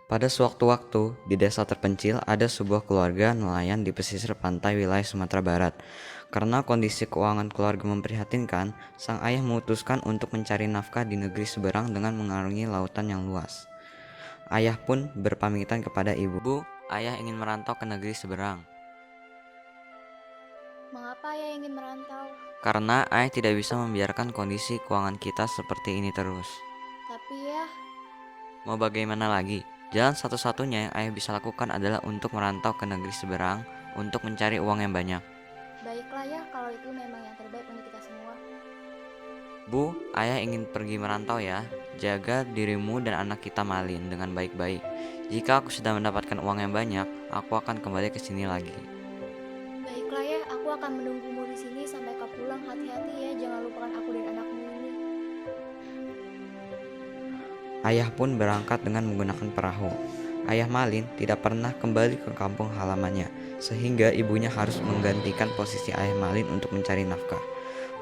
Pada sewaktu-waktu, di desa terpencil ada sebuah keluarga nelayan di pesisir pantai wilayah Sumatera Barat. Karena kondisi keuangan keluarga memprihatinkan, sang ayah memutuskan untuk mencari nafkah di negeri seberang dengan mengarungi lautan yang luas. Ayah pun berpamitan kepada ibu. Bu, ayah ingin merantau ke negeri seberang. Mengapa ayah ingin merantau? Karena ayah tidak bisa membiarkan kondisi keuangan kita seperti ini terus. Tapi ya, Mau bagaimana lagi? Jalan satu-satunya yang ayah bisa lakukan adalah untuk merantau ke negeri seberang untuk mencari uang yang banyak. baiklah ya kalau itu memang yang terbaik untuk kita semua. Bu, ayah ingin pergi merantau ya. Jaga dirimu dan anak kita Malin dengan baik-baik. Jika aku sudah mendapatkan uang yang banyak, aku akan kembali ke sini lagi. Baiklah ya, aku akan menunggumu di sini sampai kau pulang. Hati-hati ya, jangan lupakan aku dan anakmu ini. Ayah pun berangkat dengan menggunakan perahu. Ayah Malin tidak pernah kembali ke kampung halamannya, sehingga ibunya harus menggantikan posisi ayah Malin untuk mencari nafkah.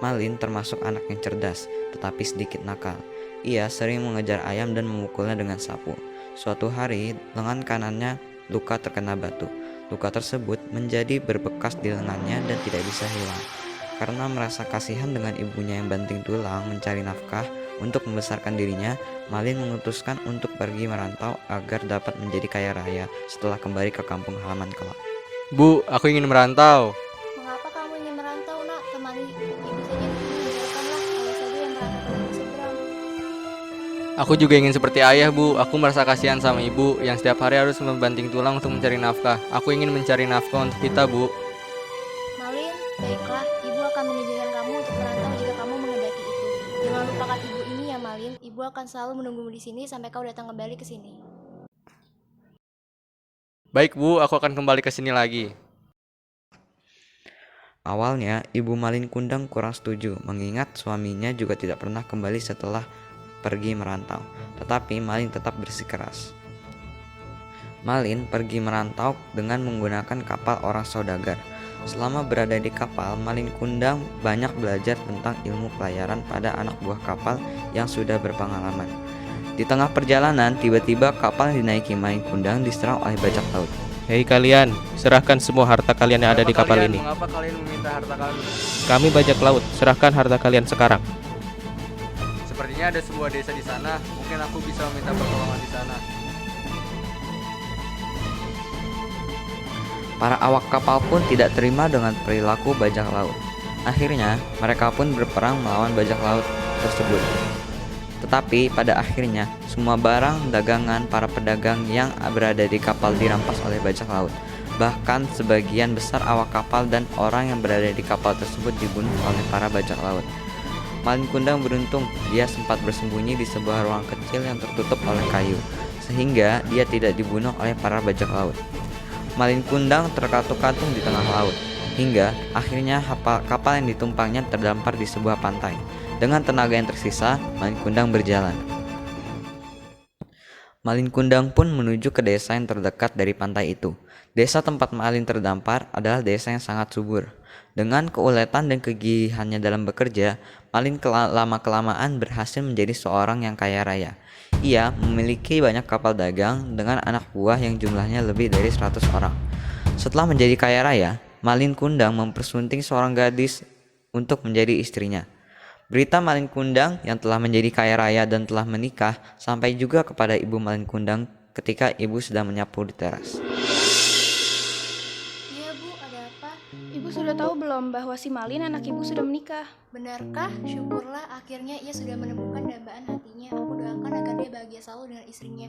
Malin termasuk anak yang cerdas, tetapi sedikit nakal. Ia sering mengejar ayam dan memukulnya dengan sapu. Suatu hari, lengan kanannya luka terkena batu. Luka tersebut menjadi berbekas di lengannya dan tidak bisa hilang. Karena merasa kasihan dengan ibunya yang banting tulang mencari nafkah untuk membesarkan dirinya, Malin memutuskan untuk pergi merantau agar dapat menjadi kaya raya setelah kembali ke kampung halaman kelak. Bu, aku ingin merantau. Mengapa kamu ingin merantau, nak? Temani ibu saja di sini, biarkanlah ayah saja yang merantau ke negeri seberang. Aku juga ingin seperti ayah, Bu. Aku merasa kasihan sama ibu yang setiap hari harus membanting tulang untuk mencari nafkah. Aku ingin mencari nafkah untuk kita, Bu. Malin, baiklah, ibu akan mengizinkan kamu untuk merantau jika kamu menghendaki itu. Jangan lupakan ibu ini ya, Malin. Ibu akan selalu menunggumu di sini sampai kau datang kembali ke sini. Baik, Bu. Aku akan kembali ke sini lagi. Awalnya, Ibu Malin Kundang kurang setuju mengingat suaminya juga tidak pernah kembali setelah pergi merantau. Tetapi Malin tetap bersikeras. Malin pergi merantau dengan menggunakan kapal orang saudagar. Selama berada di kapal, Malin Kundang banyak belajar tentang ilmu pelayaran pada anak buah kapal yang sudah berpengalaman. Di tengah perjalanan, tiba-tiba kapal yang dinaiki Malin Kundang diserang oleh bajak laut. Hei kalian, serahkan semua harta kalian yang ada di kapal ini. Mengapa kalian meminta harta kami? Kami bajak laut, serahkan harta kalian sekarang. Sepertinya ada sebuah desa di sana. Mungkin aku bisa meminta pertolongan di sana. Para awak kapal pun tidak terima dengan perilaku bajak laut. Akhirnya, mereka pun berperang melawan bajak laut tersebut. Tetapi pada akhirnya, semua barang dagangan para pedagang yang berada di kapal dirampas oleh bajak laut. Bahkan sebagian besar awak kapal dan orang yang berada di kapal tersebut dibunuh oleh para bajak laut. Malin Kundang beruntung, dia sempat bersembunyi di sebuah ruang kecil yang tertutup oleh kayu, sehingga dia tidak dibunuh oleh para bajak laut. Malin Kundang terkatung-katung di tengah laut, hingga akhirnya kapal yang ditumpangnya terdampar di sebuah pantai. Dengan tenaga yang tersisa, Malin Kundang berjalan. Malin Kundang pun menuju ke desa yang terdekat dari pantai itu. Desa tempat Malin terdampar adalah desa yang sangat subur. Dengan keuletan dan kegigihannya dalam bekerja, Malin lama-kelamaan berhasil menjadi seorang yang kaya raya. Ia memiliki banyak kapal dagang dengan anak buah yang jumlahnya lebih dari 100 orang. Setelah menjadi kaya raya, Malin Kundang mempersunting seorang gadis untuk menjadi istrinya. Berita Malin Kundang yang telah menjadi kaya raya dan telah menikah sampai juga kepada ibu Malin Kundang ketika ibu sedang menyapu di teras. Iya, Bu, ada apa? Ibu sudah tahu belum bahwa si Malin anak ibu sudah menikah? Benarkah? Syukurlah akhirnya ia sudah menemukan dambaan hatinya. Aku doakan agar dia bahagia selalu dengan istrinya.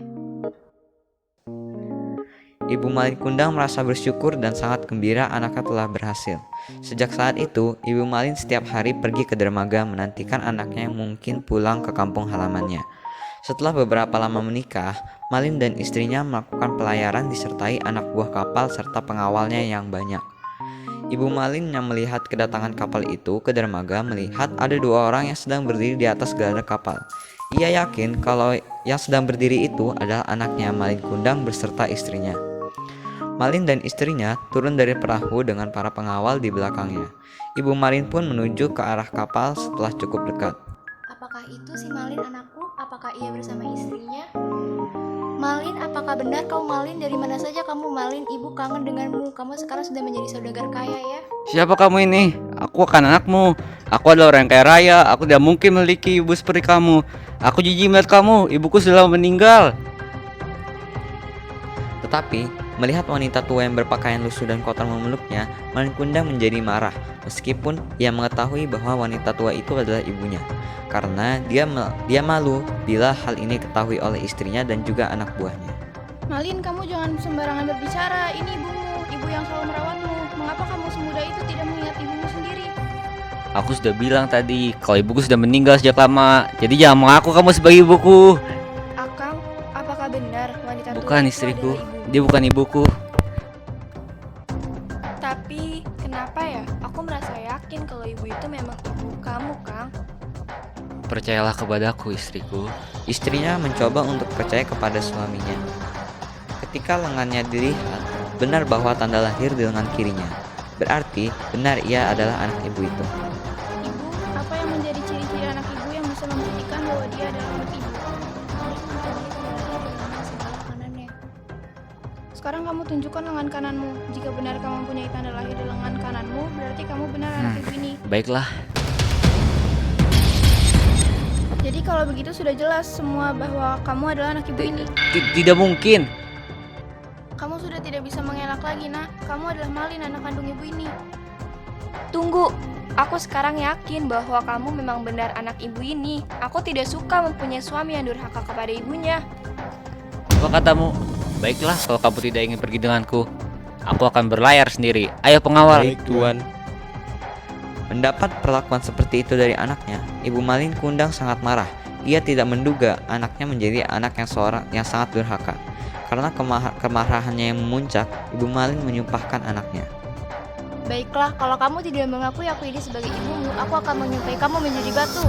Ibu Malin Kundang merasa bersyukur dan sangat gembira anaknya telah berhasil. Sejak saat itu, Ibu Malin setiap hari pergi ke dermaga menantikan anaknya yang mungkin pulang ke kampung halamannya. Setelah beberapa lama menikah, Malin dan istrinya melakukan pelayaran disertai anak buah kapal serta pengawalnya yang banyak. Ibu Malin yang melihat kedatangan kapal itu ke dermaga melihat ada dua orang yang sedang berdiri di atas gelandang kapal. Ia yakin kalau yang sedang berdiri itu adalah anaknya Malin Kundang beserta istrinya. Malin dan istrinya turun dari perahu dengan para pengawal di belakangnya. Ibu Malin pun menuju ke arah kapal setelah cukup dekat. Apakah itu si Malin anakku? Apakah ia bersama istrinya? Malin, apakah benar kau Malin? Dari mana saja kamu Malin? Ibu kangen denganmu. Kamu sekarang sudah menjadi saudagar kaya ya. Siapa kamu ini? Aku kan anakmu. Aku adalah orang yang kaya raya. Aku tidak mungkin memiliki ibu seperti kamu. Aku jijik melihat kamu. Ibuku sudah meninggal. Tetapi, melihat wanita tua yang berpakaian lusuh dan kotor memeluknya, Malin Kundang menjadi marah, meskipun ia mengetahui bahwa wanita tua itu adalah ibunya. Karena dia malu bila hal ini diketahui oleh istrinya dan juga anak buahnya. Malin, kamu jangan sembarangan berbicara. Ini ibumu, ibu yang selalu merawatmu. Mengapa kamu semuda itu tidak mengingat ibumu sendiri? Aku sudah bilang tadi kalau ibuku sudah meninggal sejak lama. Jadi jangan mengaku kamu sebagai ibuku. Akang, apakah benar wanita tua Bukan itu istriku. adalah ibu? Dia bukan ibuku. Tapi kenapa ya? Aku merasa yakin kalau ibu itu memang ibu kamu, Kang. Percayalah kepadaku, istriku. Istrinya mencoba untuk percaya kepada suaminya. Ketika lengannya dilihat, benar bahwa tanda lahir di lengan kirinya. Berarti benar ia adalah anak ibu itu. Ibu, apa yang menjadi ciri-ciri anak ibu yang bisa membuktikan bahwa dia adalah anak ibu? Sekarang kamu tunjukkan lengan kananmu. Jika benar kamu mempunyai tanda lahir di lengan kananmu, berarti kamu benar anak ibu ini. Baiklah. Jadi kalau begitu sudah jelas semua bahwa kamu adalah anak ibu ini. Tidak mungkin. Kamu sudah tidak bisa mengelak lagi, Nak. Kamu adalah Malin, anak kandung ibu ini. Tunggu, aku sekarang yakin bahwa kamu memang benar anak ibu ini. Aku tidak suka mempunyai suami yang durhaka kepada ibunya. Apa katamu? Baiklah, kalau kamu tidak ingin pergi denganku, aku akan berlayar sendiri. Ayo pengawal. Baik, Tuan. Mendapat perlakuan seperti itu dari anaknya, Ibu Malin Kundang sangat marah. Ia tidak menduga anaknya menjadi anak yang sangat durhaka. Karena kemarahannya yang memuncak, Ibu Malin menyumpahkan anaknya. Baiklah, kalau kamu tidak mengakui aku ini sebagai ibumu, aku akan menyumpahi kamu menjadi batu.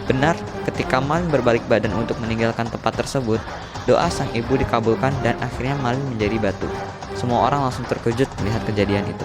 Benar, ketika Malin berbalik badan untuk meninggalkan tempat tersebut, doa sang ibu dikabulkan dan akhirnya Malin menjadi batu. Semua orang langsung terkejut melihat kejadian itu.